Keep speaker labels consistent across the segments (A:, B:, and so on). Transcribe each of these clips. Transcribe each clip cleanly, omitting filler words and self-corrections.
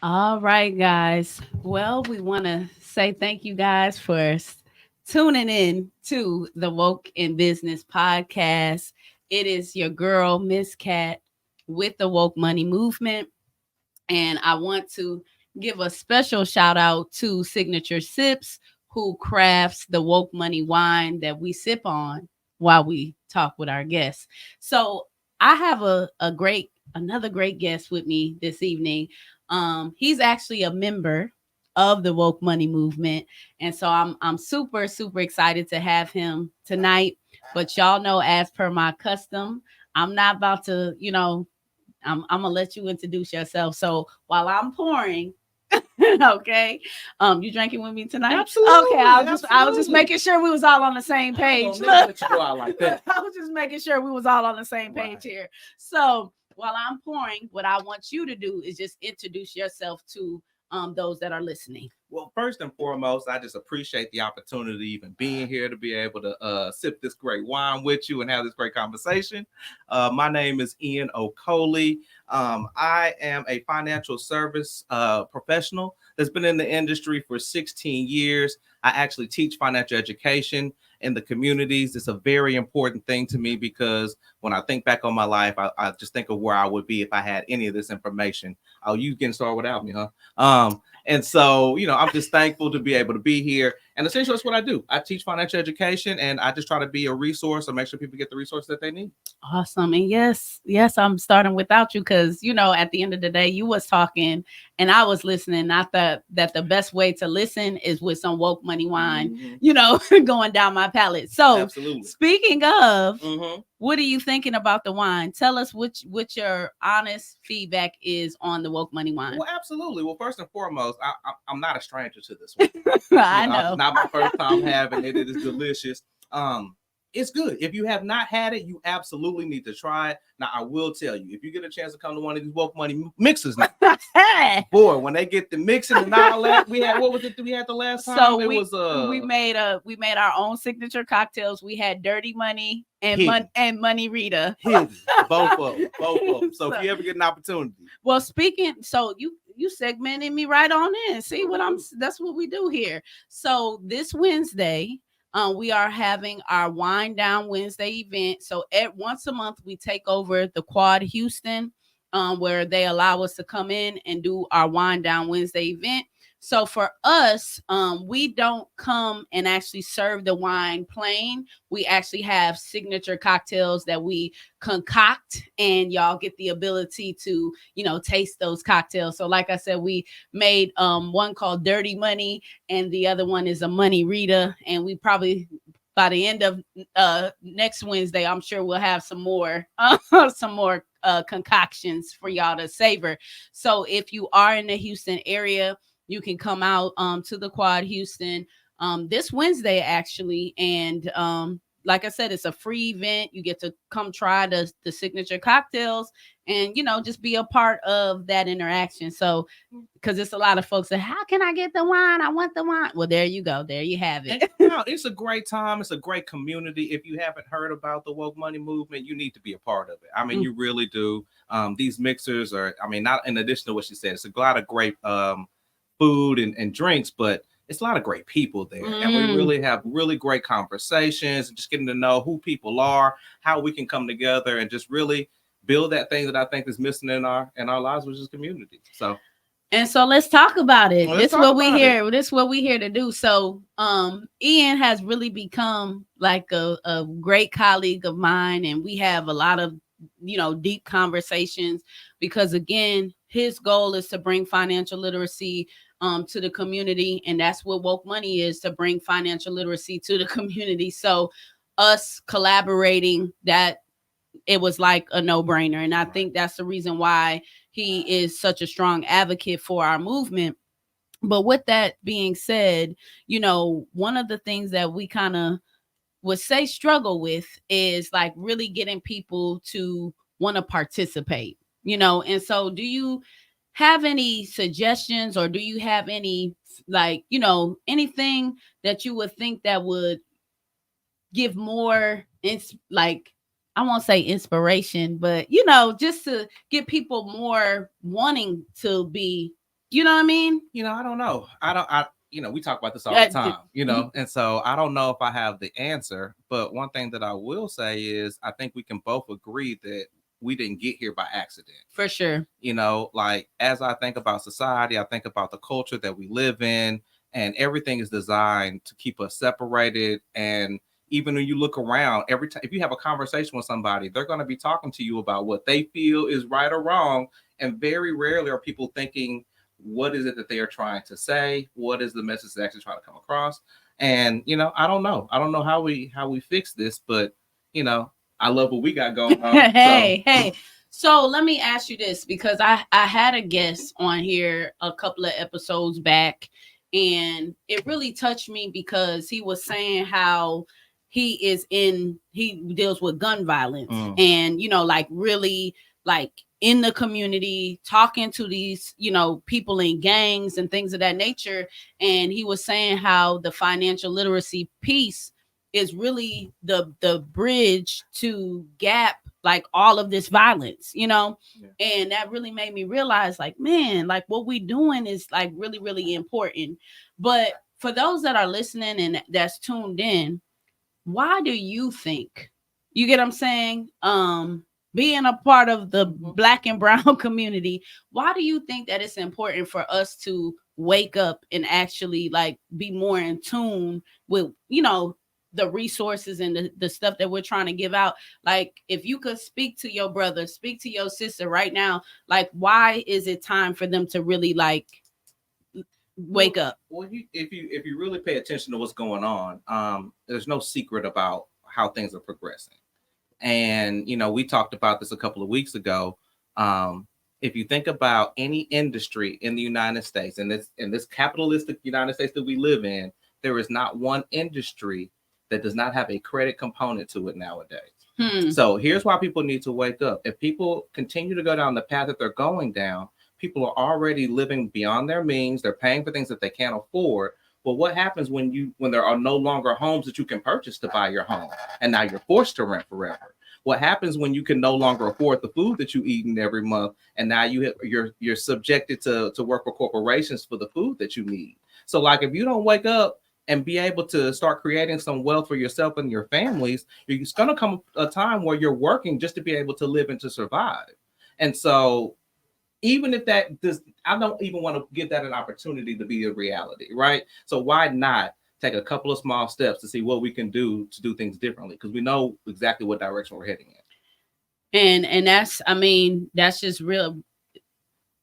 A: All right, guys. Well, we want to say thank you guys for tuning in to the Woke in Business podcast. It is your girl, Miss Cat, with the Woke Money Movement. And I want to give a special shout out to Signature Sips, who crafts the Woke Money wine that we sip on while we talk with our guests. So I have another great guest with me this evening. He's actually a member of the Woke Money Movement, and so I'm super excited to have him tonight. But y'all know, as per my custom, I'm not about to, I'm gonna let you introduce yourself. So while I'm pouring, okay, you drinking with me tonight?
B: Absolutely.
A: Okay, I was just making sure we was all on the same page.
B: Let you go out like that.
A: I was just making sure we was all on the same page here. So while I'm pouring, what I want you to do is just introduce yourself to those that are listening.
B: Well, first and foremost, I just appreciate the opportunity even being here to be able to sip this great wine with you and have this great conversation. My name is Ian Okoli. I am a financial service professional that's been in the industry for 16 years. I actually teach financial education in the communities. It's a very important thing to me because when I think back on my life, I just think of where I would be if I had any of this information. Oh, you getting started without me, huh? And so, I'm just thankful to be able to be here. And essentially, that's what I do. I teach financial education, and I just try to be a resource and make sure people get the resources that they need.
A: Awesome. And yes, I'm starting without you because, at the end of the day, you was talking and I was listening. I thought that the best way to listen is with some Woke Money wine, going down my palate. So
B: absolutely.
A: Speaking of, what are you thinking about the wine? Tell us what your honest feedback is on the Woke Money wine.
B: Well, absolutely. Well, first and foremost, I'm not a stranger to this one.
A: I know.
B: It's not my first time having it. It is delicious. It's good. If you have not had it, you absolutely need to try it. Now, I will tell you, if you get a chance to come to one of these Woke Money mixers now, boy, when they get the mixing and all that, what was it we had the last time?
A: So we made our own signature cocktails. We had Dirty Money and Money Rita.
B: Both of them. So if you ever get an opportunity.
A: Well, so you segmented me right on in. See that's what we do here. So this Wednesday, we are having our Wine Down Wednesday event. So once a month, we take over the Quad Houston, where they allow us to come in and do our Wine Down Wednesday event. So for us, we don't come and actually serve the wine plain. We actually have signature cocktails that we concoct, and y'all get the ability to, taste those cocktails. So like I said, we made one called Dirty Money, and the other one is a Money Rita. And we probably, by the end of next Wednesday, I'm sure we'll have some more concoctions for y'all to savor. So if you are in the Houston area, you can come out to the Quad Houston this Wednesday, actually. And like I said, it's a free event. You get to come try the signature cocktails and, just be a part of that interaction. So, because it's a lot of folks that, how can I get the wine? I want the wine. Well, there you go. There you have it.
B: It's a great time. It's a great community. If you haven't heard about the Woke Money Movement, you need to be a part of it. I mean, you really do. These mixers are, not in addition to what she said, it's a lot of great food and drinks, but it's a lot of great people there. And we really have really great conversations and just getting to know who people are, how we can come together and just really build that thing that I think is missing in our lives, which is community. So
A: let's talk about it. This is what we here. This is what we here to do. So Ian has really become like a great colleague of mine, and we have a lot of deep conversations because, again, his goal is to bring financial literacy to the community, and that's what Woke Money is, to bring financial literacy to the community. So us collaborating, that it was like a no-brainer, and I think that's the reason why he is such a strong advocate for our movement. But with that being said, one of the things that we kind of would say struggle with is like really getting people to want to participate, And so do you have any suggestions, or do you have any, like, anything that you would think that would give more, like, I won't say inspiration, but just to get people more wanting to be, you know what I mean?
B: I don't know. We talk about this all the time,
A: Mhm.
B: and so I don't know if I have the answer, but one thing that I will say is I think we can both agree that we didn't get here by accident.
A: For sure.
B: Like, as I think about society, I think about the culture that we live in, and everything is designed to keep us separated. And even when you look around, every time if you have a conversation with somebody, they're going to be talking to you about what they feel is right or wrong. And very rarely are people thinking, what is it that they are trying to say? What is the message that's actually trying to come across? And I don't know. I don't know how we fix this, but I love what we got going on.
A: Hey. So let me ask you this, because I had a guest on here a couple of episodes back, and it really touched me because he was saying how he deals with gun violence, and like really, like, in the community, talking to these people in gangs and things of that nature. And he was saying how the financial literacy piece is really the bridge to gap like all of this violence.
B: Yeah.
A: And that really made me realize, like, man, like what we doing is like really, really important. But for those that are listening and that's tuned in, why do you think, you get what I'm saying, being a part of the Black and brown community, why do you think that it's important for us to wake up and actually like be more in tune with the resources and the stuff that we're trying to give out? Like, if you could speak to your brother, speak to your sister right now, like, why is it time for them to really like wake up?
B: Well, if you really pay attention to what's going on, there's no secret about how things are progressing. And we talked about this a couple of weeks ago. If you think about any industry in the United States, and this capitalistic United States that we live in, there is not one industry that does not have a credit component to it nowadays. So here's why people need to wake up. If people continue to go down the path that they're going down, people are already living beyond their means. They're paying for things that they can't afford. But what happens when there are no longer homes that you can purchase to buy your home, and now you're forced to rent forever? What happens when you can no longer afford the food that you eat every month, and now you're subjected to work for corporations for the food that you need? So, like, if you don't wake up and be able to start creating some wealth for yourself and your families, it's going to come a time where you're working just to be able to live and to survive. And so, even if that does, I don't even want to give that an opportunity to be a reality, right? So why not take a couple of small steps to see what we can do to do things differently? Because we know exactly what direction we're heading
A: in. And that's, I mean, that's just real.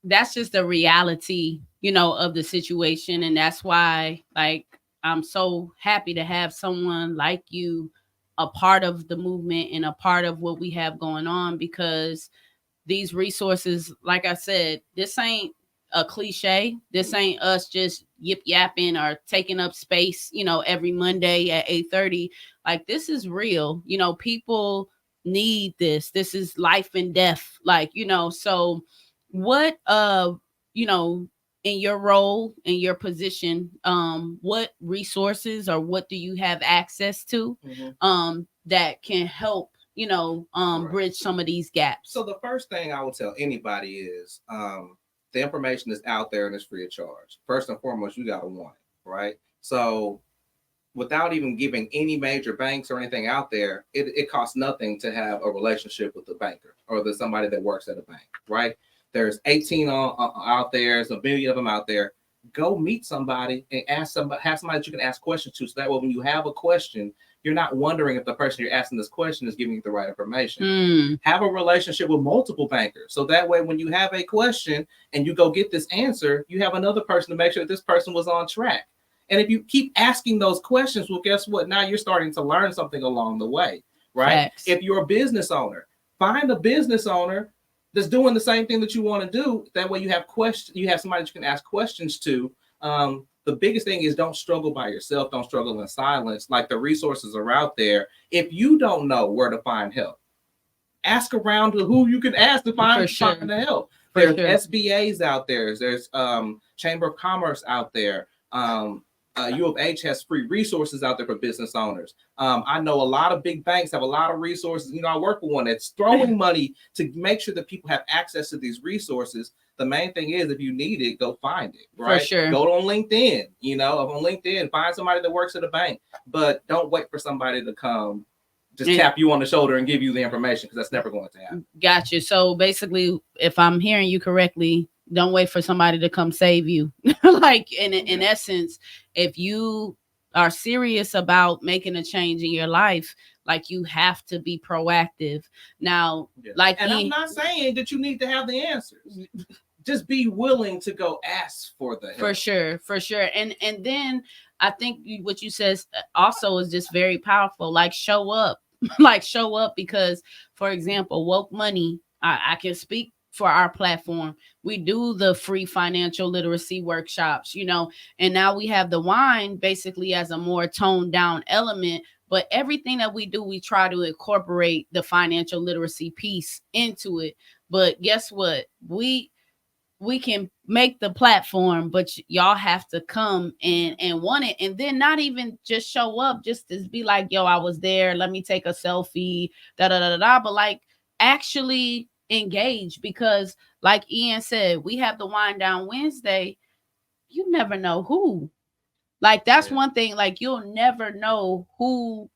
A: That's just the reality, of the situation. And that's why, like, I'm so happy to have someone like you a part of the movement and a part of what we have going on, because these resources, like I said, this ain't a cliche. This ain't us just yip yapping or taking up space, every Monday at 8:30. Like, this is real. People need this. This is life and death. Like, so what in your role, in your position, what resources or what do you have access to that can help bridge some of these gaps?
B: So the first thing I would tell anybody is the information is out there and it's free of charge. First and foremost, you got to want it, right? So without even giving any major banks or anything out there, it costs nothing to have a relationship with the banker or somebody that works at a bank, right? There's 18 out there, there's a million of them out there. Go meet somebody and have somebody that you can ask questions to. So that way, when you have a question, you're not wondering if the person you're asking this question is giving you the right information. Have a relationship with multiple bankers. So that way, when you have a question and you go get this answer, you have another person to make sure that this person was on track. And if you keep asking those questions, well, guess what? Now you're starting to learn something along the way, right? Facts. If you're a business owner, find a business owner that's doing the same thing that you want to do. That way you have questions, you have somebody that you can ask questions to the biggest thing is don't struggle by yourself. Don't struggle in silence. Like the resources are out there. If you don't know where to find help, ask around to who you can ask to find the help. There's SBAs out there. There's Chamber of Commerce out there. U of H has free resources out there for business owners. I know a lot of big banks have a lot of resources. You know, I work with one that's throwing money to make sure that people have access to these resources. The main thing is, if you need it, go find it, right?
A: For sure.
B: Go on LinkedIn, you know, on LinkedIn, find somebody that works at a bank, but don't wait for somebody to come just tap you on the shoulder and give you the information, because that's never going to happen.
A: Gotcha. So basically, if I'm hearing you correctly, don't wait for somebody to come save you. Like in essence, if you are serious about making a change in your life, like you have to be proactive. Now, like,
B: and I'm not saying that you need to have the answers. Just be willing to go ask for the help.
A: For sure. And then I think what you said also is just very powerful. Like, show up. Like, show up, because, for example, Woke Money, I can speak for our platform. We do the free financial literacy workshops, you know, and now we have the wine basically as a more toned down element. But everything that we do, we try to incorporate the financial literacy piece into it. But guess what? We can make the platform, but y'all have to come and want it. And then not even just show up, just to be like, yo, I was there, let me take a selfie, but like actually engage. Because like Ian said, we have the Wind Down Wednesday. You never know who. Like, that's one thing. Like, you'll never know who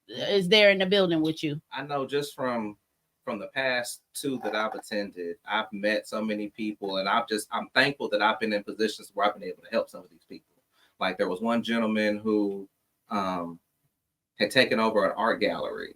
A: is there in the building with you.
B: I know just from the past 2 that I've attended, I've met so many people, and I'm thankful that I've been in positions where I've been able to help some of these people. Like, there was one gentleman who had taken over an art gallery,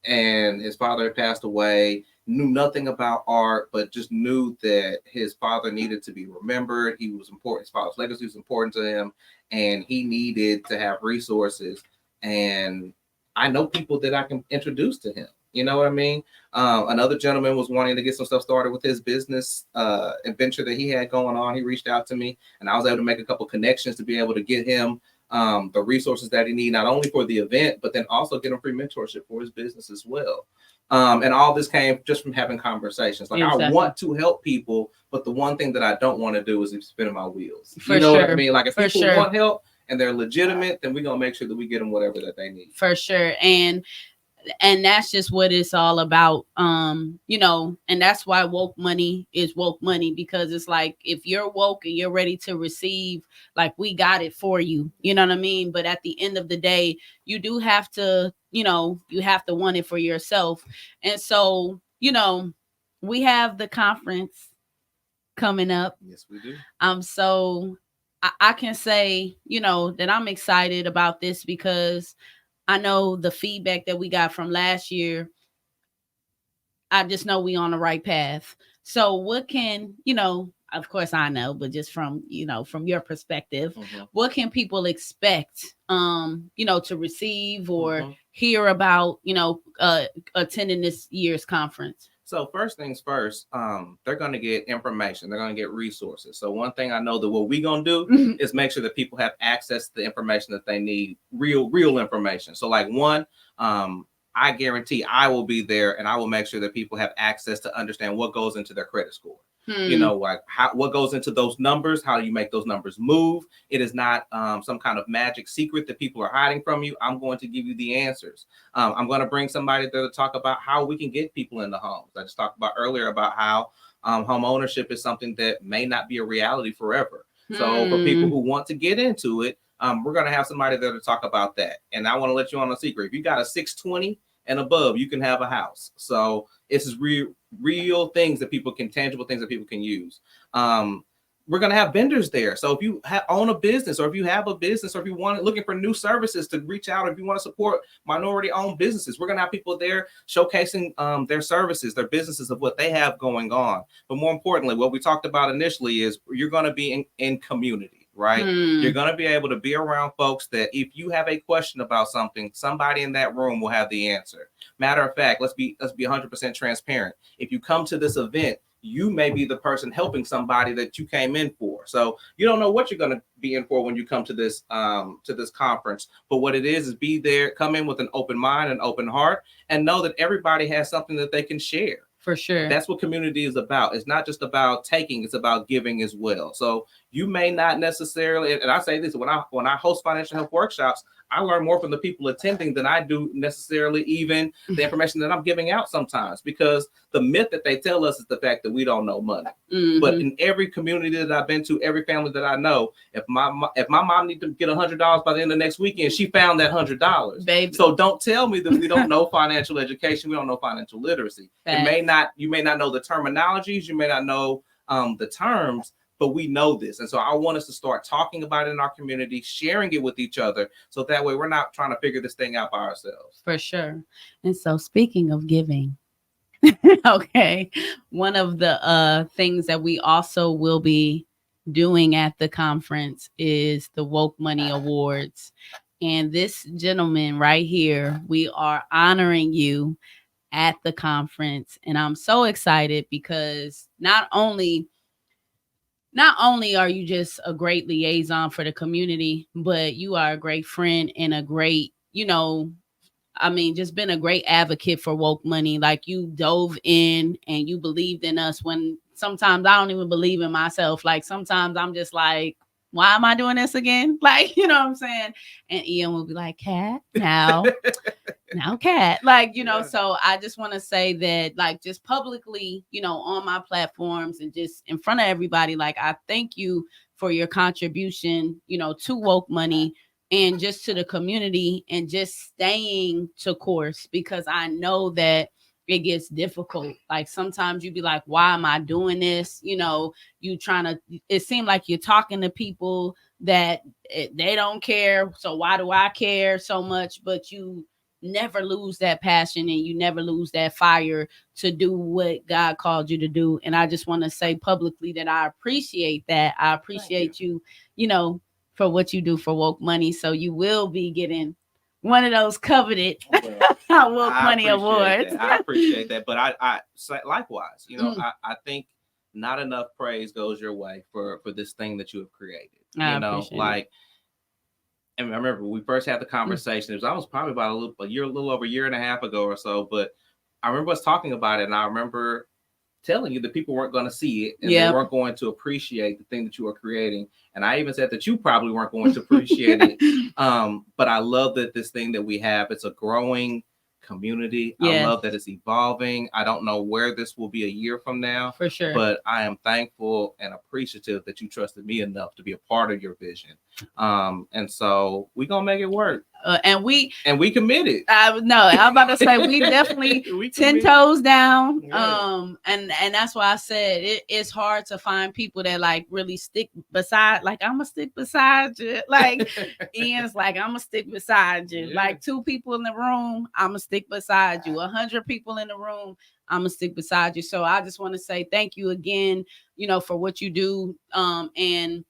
B: and his father had passed away, knew nothing about art, but just knew that his father needed to be remembered. He was important. His father's legacy was important to him, and he needed to have resources. And I know people that I can introduce to him. You know what I mean? Another gentleman was wanting to get some stuff started with his business adventure that he had going on. He reached out to me, and I was able to make a couple connections to be able to get him the resources that he needs, not only for the event, but then also get him free mentorship for his business as well. And all this came just from having conversations. Like, exactly. I want to help people, but the one thing that I don't want to do is spinning my wheels. You know what I mean? Like, if people want help and they're legitimate, then we're going to make sure that we get them whatever that they need.
A: For sure. And that's just what it's all about. You know, and that's why Woke Money is Woke Money, because it's like, if you're woke and you're ready to receive, like, we got it for you. You know what I mean? But at the end of the day, you do have to, you know, you have to want it for yourself. And so, you know, we have the conference coming up.
B: Yes, we do.
A: So I can say, you know, that I'm excited about this, because I know the feedback that we got from last year. I just know we on the right path. So what can, you know, of course I know, but just from, you know, from your perspective, what can people expect, you know, to receive or hear about, you know, attending this year's conference?
B: So first things first, they're going to get information. They're going to get resources. So one thing I know that what we're going to do is make sure that people have access to the information that they need, real information. So like one, I guarantee I will be there, and I will make sure that people have access to understand what goes into their credit score. You know, like what goes into those numbers, how you make those numbers move. It is not some kind of magic secret that people are hiding from you. I'm going to give you the answers. I'm going to bring somebody there to talk about how we can get people into homes. I just talked about earlier about how home ownership is something that may not be a reality forever. So for people who want to get into it, we're going to have somebody there to talk about that. And I want to let you on a secret. If you got a 620 and above, you can have a house. So this is real things that people can, tangible things that people can use. We're going to have vendors there. So if you own a business, or if you have a business, or if you want looking for new services to reach out, or if you want to support minority owned businesses, we're going to have people there showcasing their services, their businesses, of what they have going on. But more importantly, what we talked about initially is you're going to be in community. Right? You're going to be able to be around folks that if you have a question about something, somebody in that room will have the answer. Matter of fact, let's be 100% transparent. If you come to this event, you may be the person helping somebody that you came in for. So you don't know what you're going to be in for when you come to this conference. But what it is be there, come in with an open mind and open heart, and know that everybody has something that they can share.
A: For sure.
B: That's what community is about. It's not just about taking, it's about giving as well. So you may not necessarily, and I say this, when I host financial health workshops, I learn more from the people attending than I do necessarily even the information that I'm giving out sometimes, because the myth that they tell us is the fact that we don't know money. Mm-hmm. But in every community that I've been to, every family that I know, if my mom needs to get $100 by the end of next weekend, she found that $100. Baby. So don't tell me that we don't know financial education, we don't know financial literacy. You may not know the terminologies, you may not know the terms, but we know this. And so I want us to start talking about it in our community, sharing it with each other, so that way we're not trying to figure this thing out by ourselves.
A: For sure. And so speaking of giving, okay, one of the things that we also will be doing at the conference is the Woke Money Awards. And this gentleman right here, we are honoring you at the conference. And I'm so excited because not only are you just a great liaison for the community, but you are a great friend and a great, just been a great advocate for woke money. Like, you dove in and you believed in us when sometimes I don't even believe in myself. Like, sometimes I'm just like, why am I doing this again? Like, you know what I'm saying? And Ian will be like, Kat, now Kat, like, so I just want to say that, like, just publicly, on my platforms and just in front of everybody, like, I thank you for your contribution, to woke money and just to the community, and just staying to course, because I know that it gets difficult. Like, sometimes you be like, why am I doing this? It seems like you're talking to people that they don't care. So why do I care so much? But you never lose that passion, and you never lose that fire to do what God called you to do. And I just want to say publicly that I appreciate that. I appreciate you, for what you do for woke money. So you will be getting one of those coveted woke money awards.
B: I appreciate that. But I likewise, I think not enough praise goes your way for this thing that you have created. And I remember when we first had the conversation, it was almost probably about a little over a year and a half ago or so. But I remember us talking about it, and I remember telling you that people weren't going to see it, and they weren't going to appreciate the thing that you are creating. And I even said that you probably weren't going to appreciate it. But I love that this thing that we have, it's a growing community. Yes. I love that it's evolving. I don't know where this will be a year from now,
A: for sure,
B: but I am thankful and appreciative that you trusted me enough to be a part of your vision. And so we're gonna make it work.
A: And we
B: committed.
A: No, I'm about to say we definitely 10 toes down. Yeah. And that's why I said it's hard to find people that like really stick beside. Like, I'm gonna stick beside you. Like Ian's like, I'm gonna stick beside you. Yeah. Like 2 people in the room, I'm gonna stick beside you. 100 people in the room, I'm gonna stick beside you. So I just want to say thank you again, for what you do. And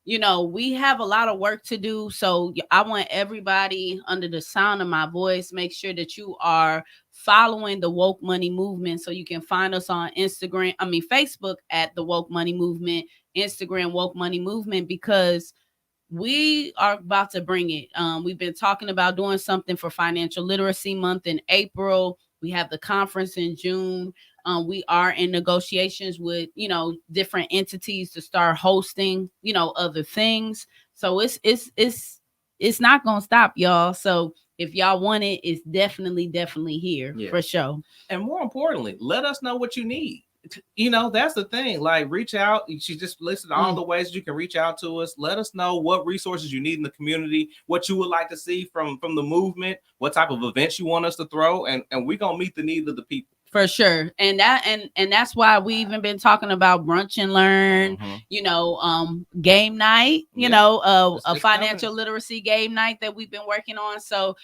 A: we have a lot of work to do. So I want everybody under the sound of my voice, make sure that you are following the Woke Money Movement. So you can find us on Facebook at the Woke Money Movement, Instagram Woke Money Movement, because we are about to bring it. We've been talking about doing something for Financial Literacy Month in April. We have the conference in June. We are in negotiations with, different entities to start hosting, other things. So it's not going to stop, y'all. So if y'all want it, it's definitely here for sure.
B: And more importantly, let us know what you need. That's the thing. Like, reach out. She just listed all the ways you can reach out to us. Let us know what resources you need in the community, what you would like to see from the movement, what type of events you want us to throw, and we're gonna meet the needs of the people.
A: For sure. And that's why we even been talking about brunch and learn, game night, a financial literacy game night that we've been working on. So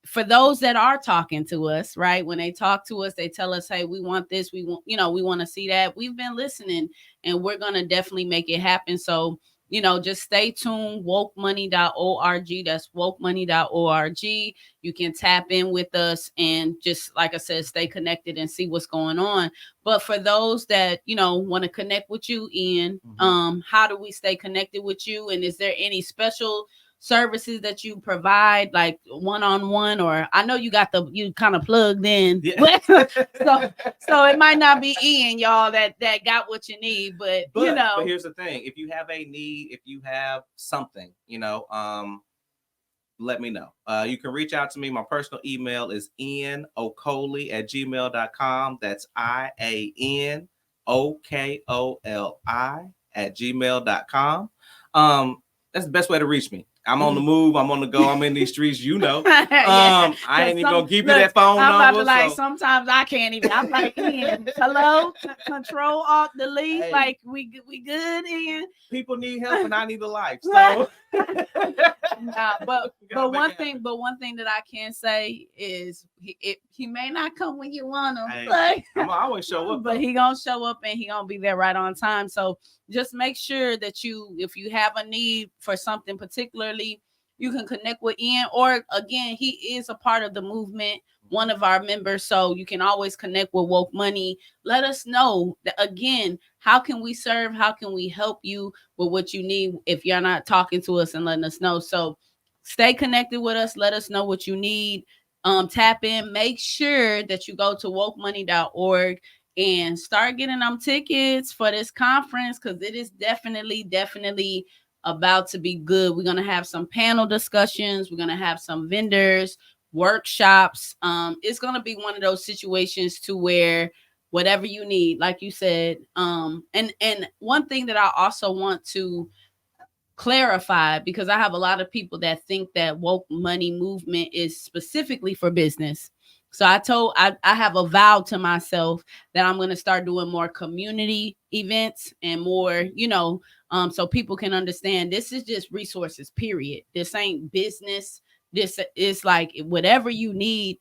A: for those that are talking to us, right, when they talk to us, they tell us, hey, we want this, we want, we want to see that. We've been listening, and we're going to definitely make it happen. So, just stay tuned. wokemoney.org. That's wokemoney.org. You can tap in with us and just, like I said, stay connected and see what's going on. But for those that, want to connect with you, Ian, how do we stay connected with you? And is there any special services that you provide, like one-on-one? Or I know you kind of plugged in,
B: yeah.
A: so it might not be Ian, y'all, that got what you need, but
B: here's the thing: if you have a need, if you have something, let me know. You can reach out to me. My personal email is ianokoli@gmail.com. That's IANOKOLI@gmail.com. That's the best way to reach me. I'm on the move. I'm on the go. I'm in these streets,
A: Yeah.
B: I ain't even gonna give you that phone number.
A: I'm about to sometimes I can't even. I'm like, Ian, hello, Control Alt Delete. Hey. Like we good, Ian.
B: People need help and I need a life. So
A: but one thing that I can say is he may not come when you want him.
B: Hey, like, I'm always show up,
A: but he gonna show up and he gonna be there right on time. So just make sure that if you have a need for something particularly, you can connect with Ian, or again, he is a part of the movement, one of our members. So you can always connect with Woke Money. Let us know that, again, how can we serve? How can we help you with what you need if you're not talking to us and letting us know? So stay connected with us. Let us know what you need. Tap in. Make sure that you go to wokemoney.org and start getting them tickets for this conference, because it is definitely about to be good. We're going to have some panel discussions. We're going to have some vendors, workshops. It's going to be one of those situations to where whatever you need, like you said. And one thing that I also want to clarify, because I have a lot of people that think that woke money movement is specifically for business. So I have a vow to myself that I'm going to start doing more community events and more, so people can understand this is just resources, period. This ain't business. This is like whatever you need.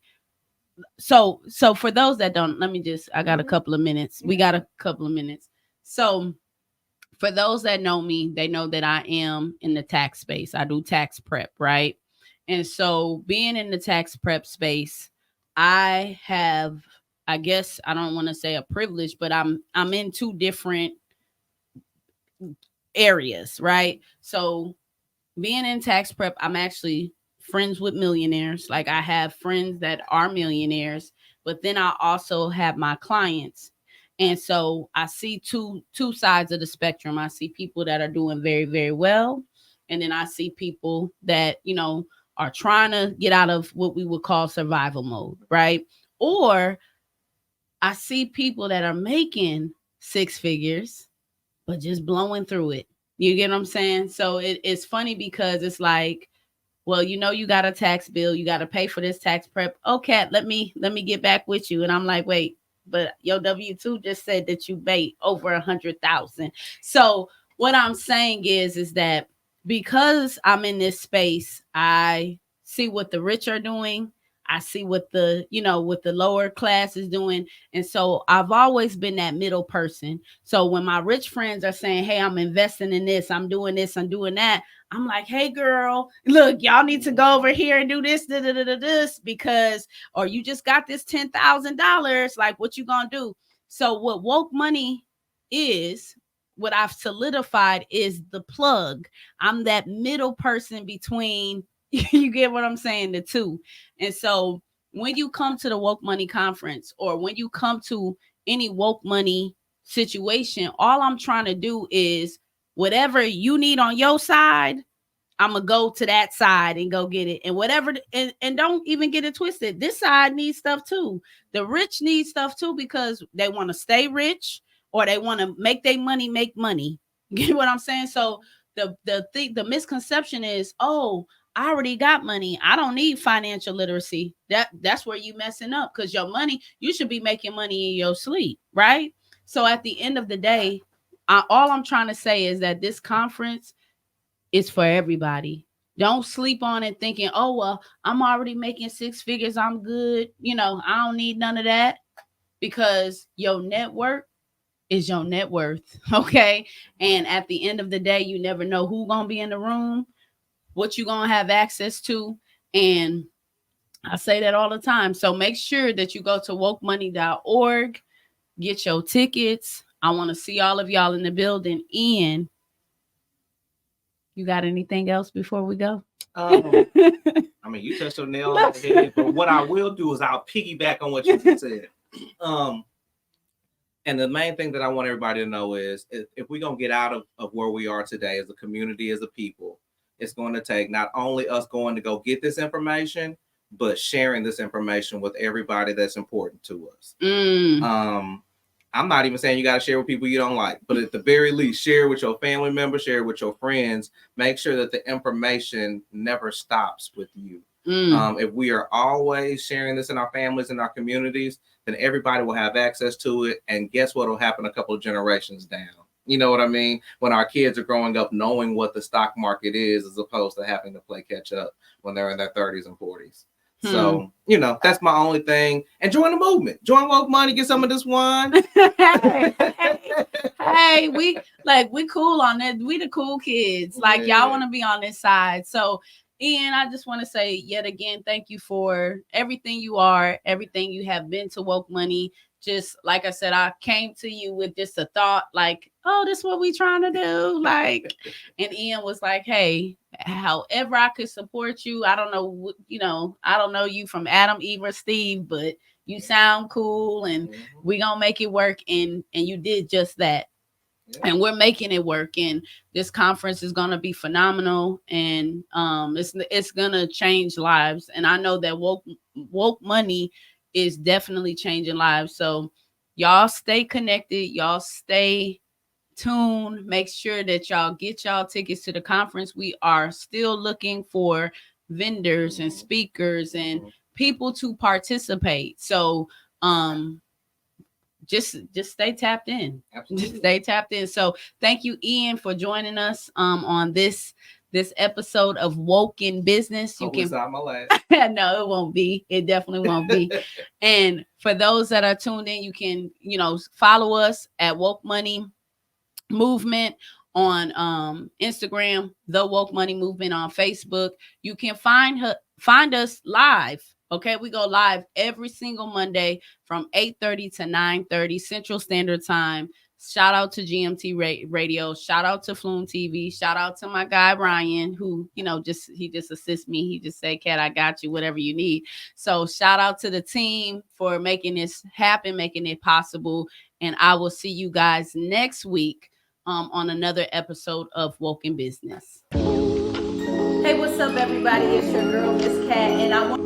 A: So for those that don't, I got a couple of minutes. We got a couple of minutes. So for those that know me, they know that I am in the tax space. I do tax prep, right? And so being in the tax prep space, I have, I guess I don't want to say a privilege, but I'm in two different areas, right? So being in tax prep, I'm actually friends with millionaires. Like I have friends that are millionaires, but then I also have my clients. And so I see two sides of the spectrum. I see people that are doing very, very well. And then I see people that, are trying to get out of what we would call survival mode, right? Or I see people that are making six figures, but just blowing through it. You get what I'm saying? So it's funny because it's like, well, you got a tax bill, you got to pay for this tax prep. Okay, let me get back with you. And I'm like, wait, but your W-2 just said that you made over 100,000. So what I'm saying is that because I'm in this space, I see what the rich are doing. I see what the lower class is doing. And so I've always been that middle person. So when my rich friends are saying, hey, I'm investing in this, I'm doing this, I'm doing that, I'm like, hey, girl, look, y'all need to go over here and do this, because, or you just got this $10,000. Like, what you gonna do? So what woke money is, what I've solidified is the plug. I'm that middle person between, you get what I'm saying, the two. And so when you come to the Woke Money Conference, or when you come to any woke money situation, all I'm trying to do is whatever you need on your side, I'm going to go to that side and go get it. And whatever, and don't even get it twisted. This side needs stuff too. The rich need stuff too, because they want to stay rich, or they want to make their money make money. You get what I'm saying? So the misconception is, oh, I already got money, I don't need financial literacy. That's where you messing up, because your money, you should be making money in your sleep, right? So at the end of the day, all I'm trying to say is that this conference is for everybody. Don't sleep on it thinking, oh, well, I'm already making six figures, I'm good. I don't need none of that, because your network is your net worth. Okay. And at the end of the day, you never know who gonna be in the room, what you gonna have access to. And I say that all the time. So make sure that you go to wokemoney.org, get your tickets. I want to see all of y'all in the building. And you got anything else before we go?
B: I mean, you touched your nail on the head, but what I will do is I'll piggyback on what you said. And the main thing that I want everybody to know is if we're going to get out of where we are today as a community, as a people, it's going to take not only us going to go get this information, but sharing this information with everybody that's important to us. I'm not even saying you got to share with people you don't like, but at the very least, share with your family members, share with your friends. Make sure that the information never stops with you. If we are always sharing this in our families and our communities, then everybody will have access to it. And guess what will happen a couple of generations down? You know what I mean? When our kids are growing up knowing what the stock market is, as opposed to having to play catch up when they're in their 30s and 40s. So, you know, that's my only thing. And join the movement. Join Woke Money, get some of this wine.
A: Hey, we cool on that. We the cool kids. Like, y'all want to be on this side. So, Ian, I just want to say yet again, thank you for everything you are, everything you have been to Woke Money. Just like I said, I came to you with just a thought like, oh, this is what we trying to do. Like, and Ian was like, hey, however I could support you. I don't know, I don't know you from Adam, Eve, or Steve, but you sound cool and we gonna make it work. And you did just that. And we're making it work. And this conference is gonna be phenomenal. And it's gonna change lives. And I know that woke money is definitely changing lives. So y'all stay connected, y'all stay tuned. Make sure that y'all get y'all tickets to the conference. We are still looking for vendors and speakers and people to participate. So just stay tapped in.
B: Absolutely.
A: Just stay tapped in. So thank you, Ian, for joining us on this episode of Woke in Business. You can
B: my last.
A: No, it won't be. It definitely won't be. And for those that are tuned in, you can, follow us at Woke Money Movement on Instagram, the Woke Money Movement on Facebook. You can find us live. Okay, we go live every single Monday from 8:30 to 9:30 Central Standard Time. Shout out to GMT Radio. Shout out to Flume TV. Shout out to my guy Ryan, who he just assists me. He just say, "Cat, I got you. Whatever you need." So shout out to the team for making this happen, making it possible. And I will see you guys next week on another episode of Woke in Business. Hey, what's up, everybody? It's your girl, Miss Cat, and I want